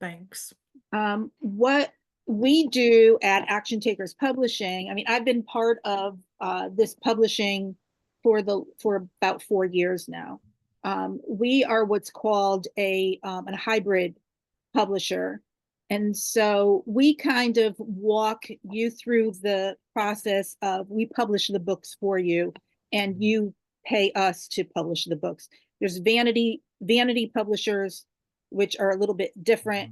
Thanks. What we do at Action Takers Publishing, I mean, I've been part of this publishing for about 4 years now. We are what's called a hybrid publisher. And so we kind of walk you through the process of we publish the books for you and you pay us to publish the books. There's vanity publishers, which are a little bit different.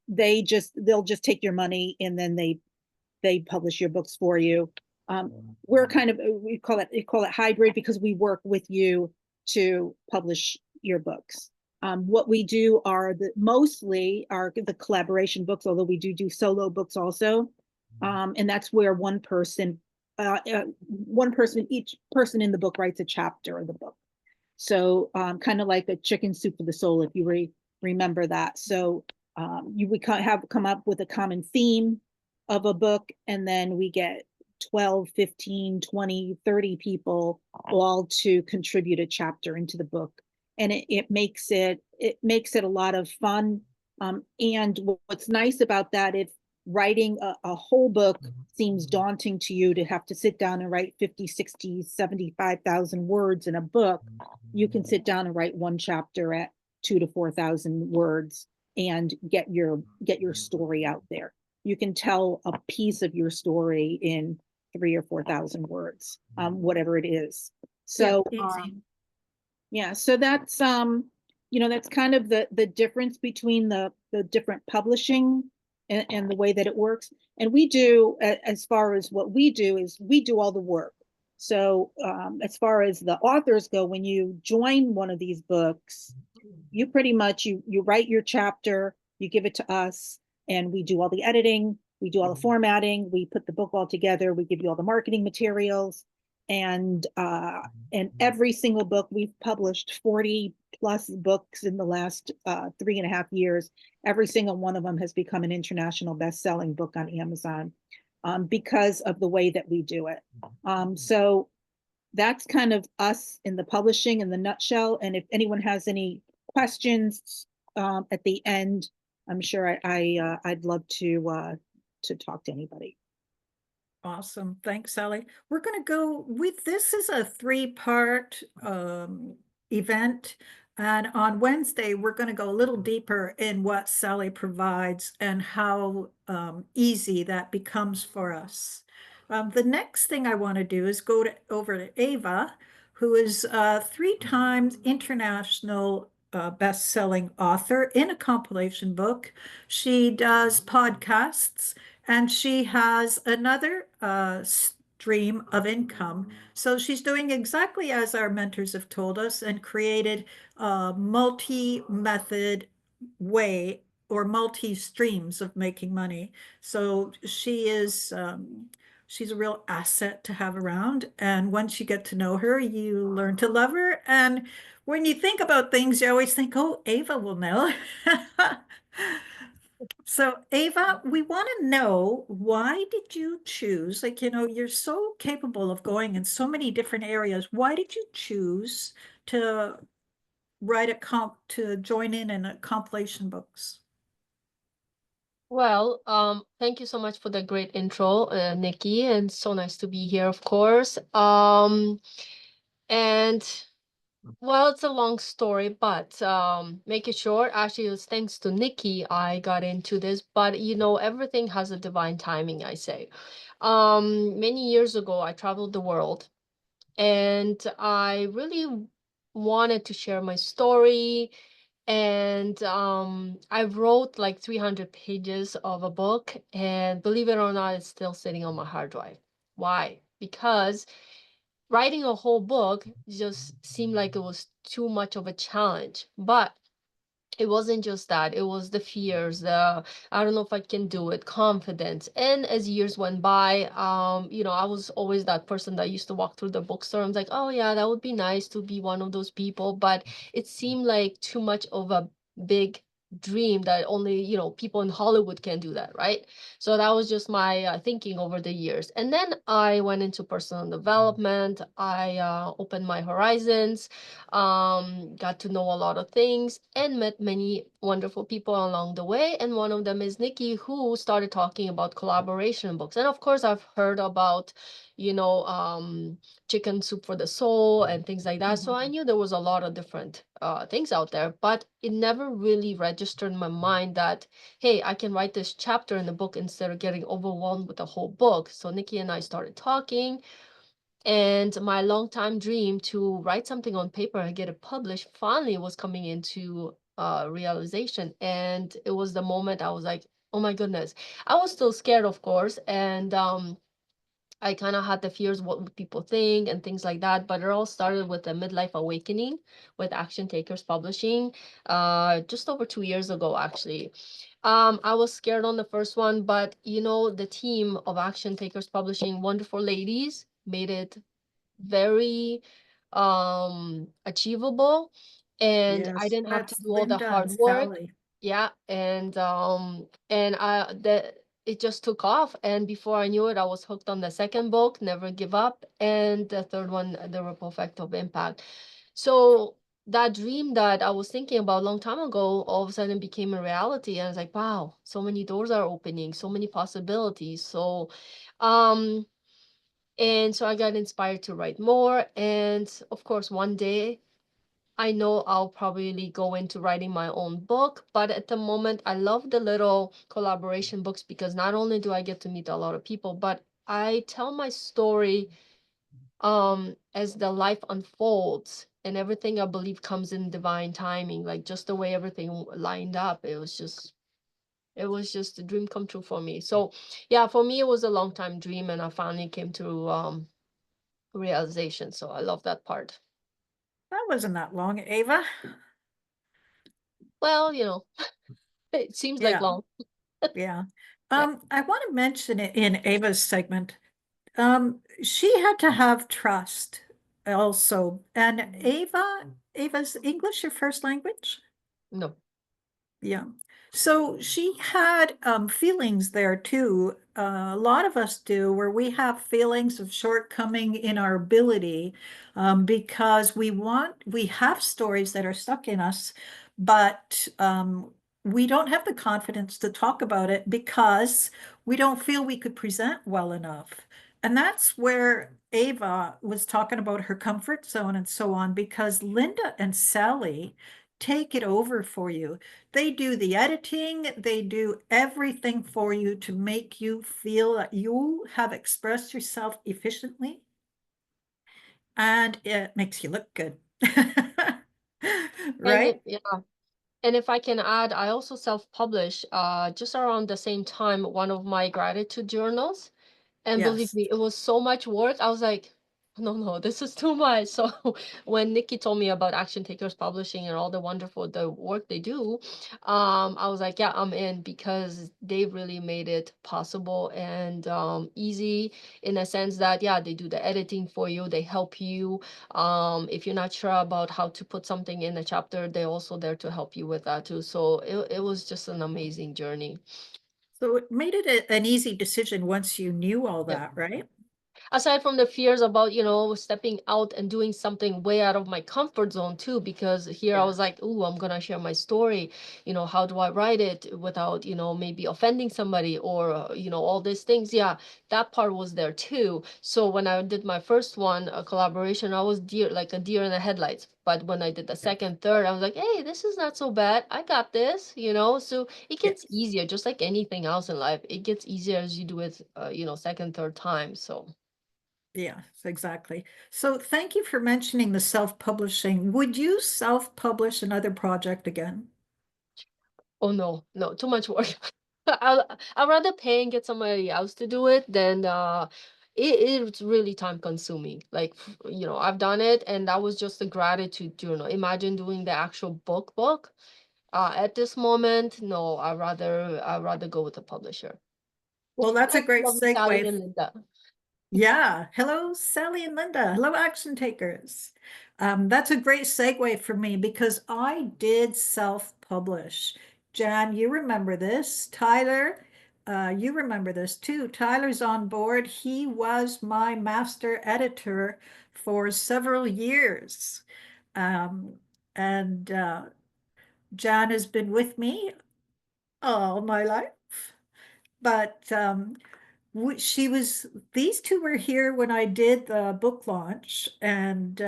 They'll just take your money and then they publish your books for you. We're kind of, we call it hybrid because we work with you to publish your books. What we do are mostly the collaboration books, although we do solo books also. And that's where one person, each person in the book writes a chapter of the book. So kind of like a chicken soup for the soul, if you remember that. So we have come up with a common theme of a book, and then we get 12, 15, 20, 30 people all to contribute a chapter into the book. And it makes it a lot of fun. And what's nice about that, if writing a whole book seems daunting to you to have to sit down and write 50, 60, 75,000 words in a book, you can sit down and write one chapter at 2,000 to 4,000 words and get your story out there. You can tell a piece of your story in 3,000 or 4,000 words, whatever it is. So yeah, so that's that's kind of the difference between the different publishing and the way that it works. And we do, as far as what we do, is we do all the work. So as far as the authors go, when you join one of these books, you pretty much you write your chapter, you give it to us, and we do all the editing, we do all the formatting, we put the book all together, we give you all the marketing materials, and every single book, we've published 40 plus books in the last 3.5 years. Every single one of them has become an international best-selling book on Amazon because of the way that we do it. So that's kind of us in the publishing in the nutshell. And if anyone has any questions at the end, I'm sure I'd love to talk to anybody. Awesome. Thanks, Sally. We're going to go with, this is a 3-part event. And on Wednesday, we're going to go a little deeper in what Sally provides and how easy that becomes for us. The next thing I want to do is go over to Ava, who is a 3 times international best-selling author in a compilation book. She does podcasts, and she has another stream of income. So she's doing exactly as our mentors have told us and created a multi-method way or multi-streams of making money. So she is she's a real asset to have around. And once you get to know her, you learn to love her. And when you think about things, you always think, oh, Ava will know. So Ava, we want to know, why did you choose, like, you're so capable of going in so many different areas. Why did you choose to to join in a compilation books? Well, thank you so much for the great intro, Nikki, and so nice to be here, of course. And well, it's a long story, but make it short. Actually, it was thanks to Nikki I got into this, but everything has a divine timing, I say. Many years ago, I traveled the world, and I really wanted to share my story. And I wrote like 300 pages of a book, and believe it or not, it's still sitting on my hard drive. Why? Because writing a whole book just seemed like it was too much of a challenge. But it wasn't just that. It was the fears, the I don't know if I can do it, confidence. And as years went by, I was always that person that used to walk through the bookstore. I was like, oh yeah, that would be nice to be one of those people. But it seemed like too much of a big dream that only, people in Hollywood can do that, right? So that was just my thinking over the years. And then I went into personal development. I opened my horizons, got to know a lot of things, and met many wonderful people along the way. And one of them is Nikki, who started talking about collaboration books. And of course, I've heard about, you know, um, Chicken Soup for the Soul and things like that. So I knew there was a lot of different things out there, but it never really registered in my mind that, hey, I can write this chapter in the book instead of getting overwhelmed with the whole book. So Nikki and I started talking, and my longtime dream to write something on paper and get it published finally was coming into realization. And it was the moment I was like, oh my goodness. I was still scared, of course, and I kind of had the fears, what would people think and things like that. But it all started with a midlife awakening with Action Takers Publishing, just over 2 years ago, actually. I was scared on the first one, but the team of Action Takers Publishing, wonderful ladies, made it very achievable, and I Yes, didn't have to that's do all the Linda hard and work. Sally. Yeah, and I that it just took off, and before I knew it, I was hooked on the second book, Never Give Up, and the third one, The Ripple Effect of Impact. So that dream that I was thinking about a long time ago all of a sudden became a reality, and I was like, wow, so many doors are opening, so many possibilities. So um and so I got inspired to write more. And of course, one day I know I'll probably go into writing my own book. But at the moment, I love the little collaboration books because not only do I get to meet a lot of people, but I tell my story as the life unfolds, and everything I believe comes in divine timing, like just the way everything lined up. It was just a dream come true for me. So yeah, for me it was a long time dream, and I finally came to realization. So I love that part. That wasn't that long, Ava. Well, it seems like Yeah, long. yeah. Yeah. I want to mention it in Ava's segment. She had to have trust also. And Ava's English your first language? No. Yeah. So she had feelings there too. A lot of us do, where we have feelings of shortcoming in our ability because we have stories that are stuck in us, but we don't have the confidence to talk about it because we don't feel we could present well enough. And that's where Ava was talking about her comfort zone and so on, because Linda and Sally take it over for you. They do the editing, they do everything for you to make you feel that you have expressed yourself efficiently and it makes you look good. And Right? yeah, and if I can add, I also self-publish just around the same time one of my gratitude journals. And believe Yes. me, it was so much work. I was like, no, no, this is too much. So when Nikki told me about Action Takers Publishing and all the work they do, I was like, yeah, I'm in, because they really made it possible and easy, in a sense that, yeah, they do the editing for you, they help you. If you're not sure about how to put something in a chapter, they're also there to help you with that too. So it was just an amazing journey. So it made it an easy decision once you knew all Yep. that, right? Aside from the fears about stepping out and doing something way out of my comfort zone too, because here I Yeah. was like, oh, I'm gonna share my story, how do I write it without maybe offending somebody, or all these things. Yeah, that part was there too. So when I did my first one, a collaboration, I was like a deer in the headlights. But when I did the second, third, I was like, hey, this is not so bad, I got this. So it gets Yes. easier, just like anything else in life. It gets easier as you do it second, third time. So Yes, exactly. So thank you for mentioning the self-publishing. Would you self-publish another project again? oh no, no, too much work. I'd rather pay and get somebody else to do it than it's really time consuming. Like, I've done it, and that was just a gratitude journal. Imagine doing the actual book. At this moment, no, I'd rather go with a publisher. Well, that's a Oh, great lovely Sally segue. and Linda. Yeah. Hello, Sally and Linda. Hello, action takers. That's a great segue for me because I did self-publish Jan, you remember this. Tyler, you remember this too. Tyler's on board. He was my master editor for several years. Um, and Jan has been with me all my life. But she was, these two were here when I did the book launch, and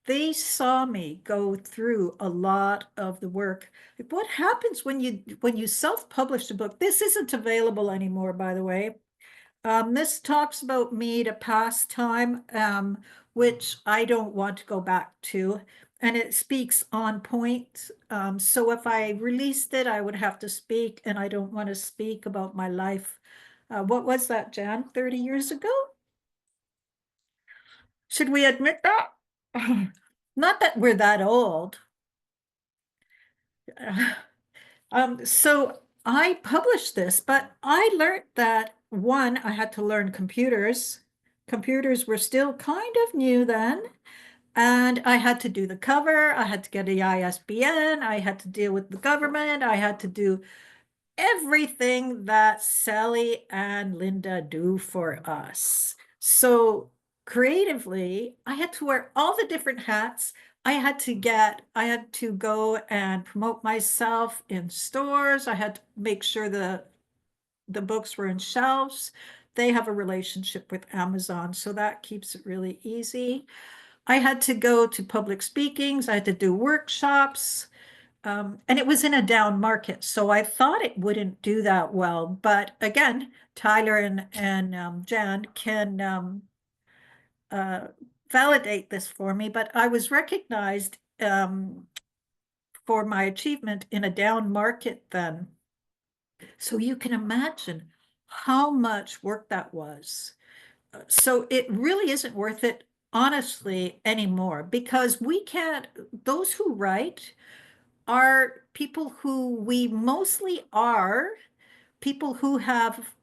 they saw me go through a lot of the work. Like, what happens when you self-publish a book? This isn't available anymore, by the way. This talks about me to pass time, which I don't want to go back to, and it speaks on point. So if I released it, I would have to speak, and I don't want to speak about my life. What was that, Jan, 30 years ago? Should we admit that? Not that we're that old. So I published this, but I learned that one, I had to learn computers. Computers were still kind of new then. And I had to do the cover. I had to get the ISBN. I had to deal with the government. I had to do everything that Sally and Linda do for us. So creatively, I had to wear all the different hats. I had to go and promote myself in stores. I had to make sure the books were in shelves. They have a relationship with Amazon, so that keeps it really easy. I had to go to public speakings. I had to do workshops. And it was in a down market, so I thought it wouldn't do that well. But again, Tyler and Jan can uh, validate this for me. But I was recognized for my achievement in a down market then. So you can imagine how much work that was. So it really isn't worth it, honestly, anymore, because we can't, those who write are people who we mostly are people who have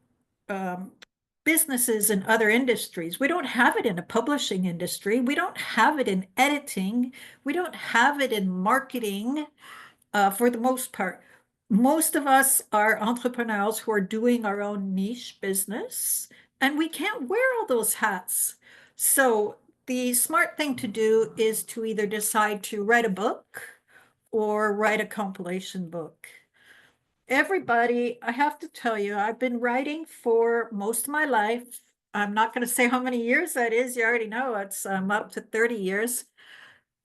um, businesses in other industries. We don't have it in a publishing industry. We don't have it in editing. We don't have it in marketing for the most part. Most of us are entrepreneurs who are doing our own niche business, and we can't wear all those hats. So the smart thing to do is to either decide to write a book or write a compilation book. Everybody, I have to tell you, I've been writing for most of my life. I'm not going to say how many years that is. You already know it's up to 30 years.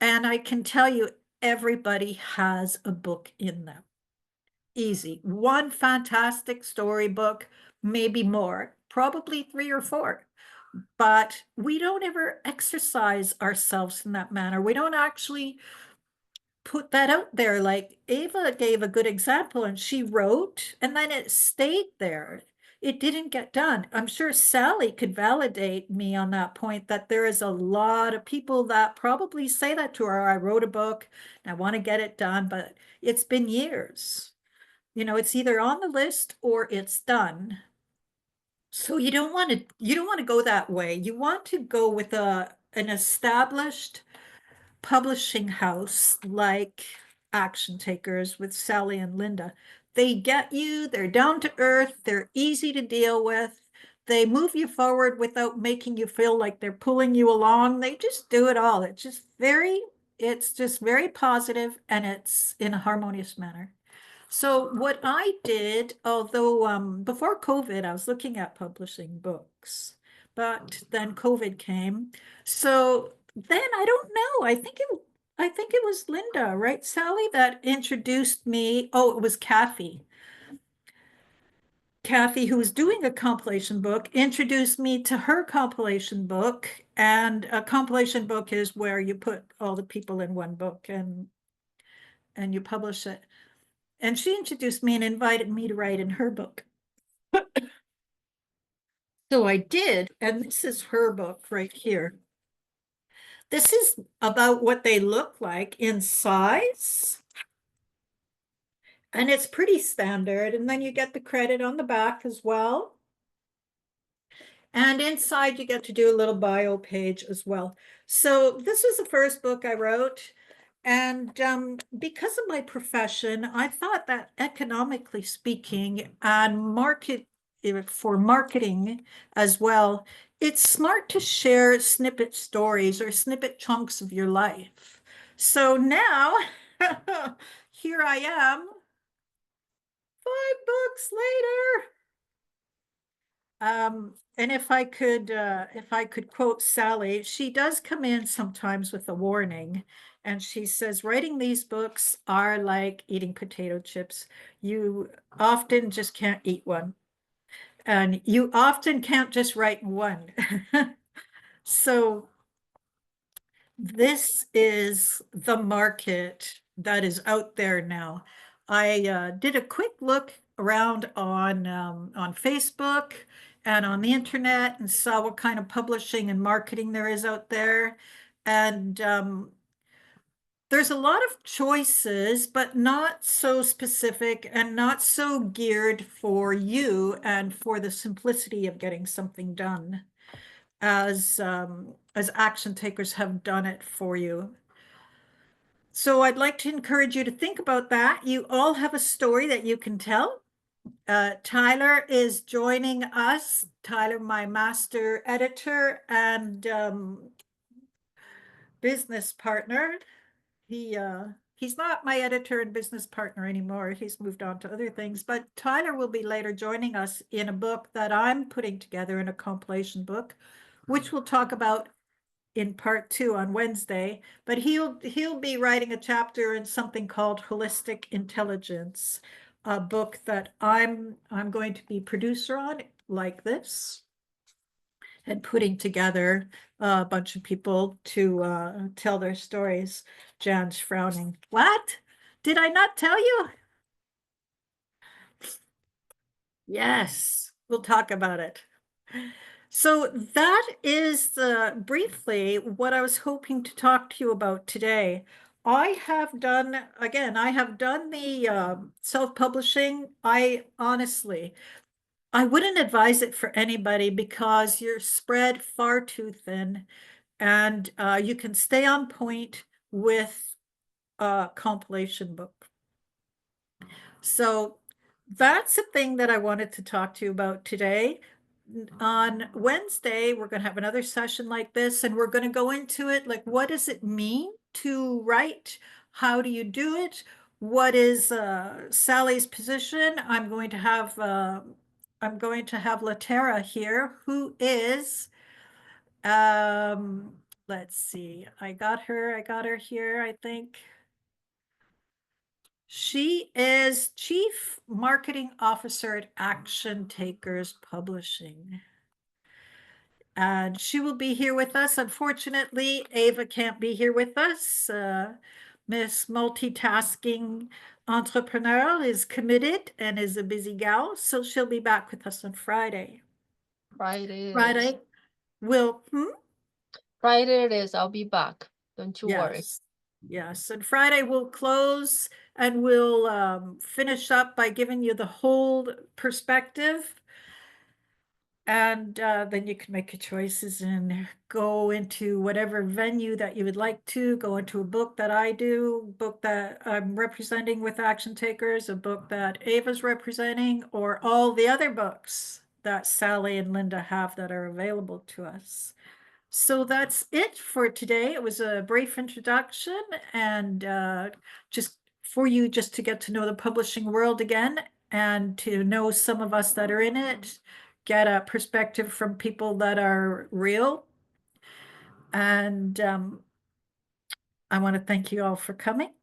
And I can tell you, everybody has a book in them. Easy. One fantastic storybook, maybe more, probably 3 or 4. But we don't ever exercise ourselves in that manner. We don't actually put that out there. Like Ava gave a good example, and she wrote and then it stayed there. It didn't get done. I'm sure Sally could validate me on that point, that there is a lot of people that probably say that to her. I wrote a book and I want to get it done, but it's been years. It's either on the list or it's done. So you don't want to go that way. You want to go with an established publishing house like Action Takers with Sally and Linda. They get you, they're down to earth, they're easy to deal with. They move you forward without making you feel like they're pulling you along. They just do it all. It's just very positive, and it's in a harmonious manner. So what I did, although before COVID, I was looking at publishing books, but then COVID came. So then I don't know. I think it was Linda, right, Sally, that introduced me. Oh, it was Kathy. Kathy, who was doing a compilation book, introduced me to her compilation book. And a compilation book is where you put all the people in one book and you publish it. And she introduced me and invited me to write in her book. So I did, and this is her book right here. This is about what they look like in size. And it's pretty standard. And then you get the credit on the back as well. And inside you get to do a little bio page as well. So this was the first book I wrote. And because of my profession, I thought that economically speaking and for marketing as well, it's smart to share snippet stories or snippet chunks of your life. So now, here I am, 5 books later. And if I could quote Sally, she does come in sometimes with a warning, and she says, writing these books are like eating potato chips. You often just can't eat one, and you often can't just write one. So this is the market that is out there now. I did a quick look around on Facebook and on the internet and saw what kind of publishing and marketing there is out there. And there's a lot of choices, but not so specific and not so geared for you and for the simplicity of getting something done as action takers have done it for you. So I'd like to encourage you to think about that. You all have a story that you can tell. Tyler is joining us. Tyler, my master editor and business partner. He's not my editor and business partner anymore. He's moved on to other things, but Tyler will be later joining us in a book that I'm putting together in a compilation book, which we'll talk about in part 2 on Wednesday, but he'll be writing a chapter in something called Holistic Intelligence, a book that I'm going to be producer on, like this, and putting together a bunch of people to tell their stories. Jan's frowning. What? Did I not tell you? Yes, we'll talk about it. So that is briefly what I was hoping to talk to you about today. I have done the self-publishing. I honestly, I wouldn't advise it for anybody because you're spread far too thin, and you can stay on point with a compilation book. So that's the thing that I wanted to talk to you about today. On Wednesday, we're going to have another session like this, and we're going to go into it. Like, what does it mean to write? How do you do it? What is Sally's position? I'm going to have Latera here, who is let's see. I got her here, I think. She is Chief Marketing Officer at Action Takers Publishing. And she will be here with us. Unfortunately, Ava can't be here with us. Miss Multitasking Entrepreneur is committed and is a busy gal, so she'll be back with us on Friday. Friday. Friday will, Friday it is. I'll be back. Don't you worry. Yes. Yes, and Friday we'll close and we'll finish up by giving you the whole perspective. And then you can make your choices and go into whatever venue that you would like to, go into a book that I do, book that I'm representing with Action Takers, a book that Ava's representing, or all the other books that Sally and Linda have that are available to us. So that's it for today. It was a brief introduction and just for you just to get to know the publishing world again and to know some of us that are in it, get a perspective from people that are real. And I want to thank you all for coming.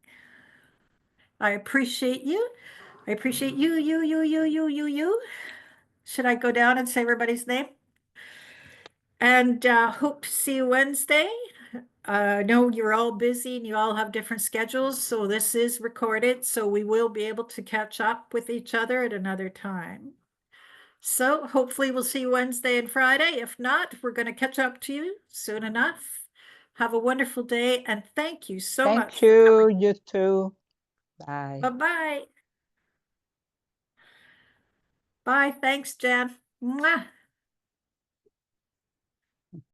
I appreciate you. I appreciate you. Should I go down and say everybody's name? And hope to see you Wednesday. I know you're all busy and you all have different schedules, so this is recorded, so we will be able to catch up with each other at another time. So hopefully we'll see you Wednesday and Friday. If not, we're going to catch up to you soon enough. Have a wonderful day and thank you so much. Thank you, you too. Bye. Bye-bye. Bye. Thanks, Jan. Mwah.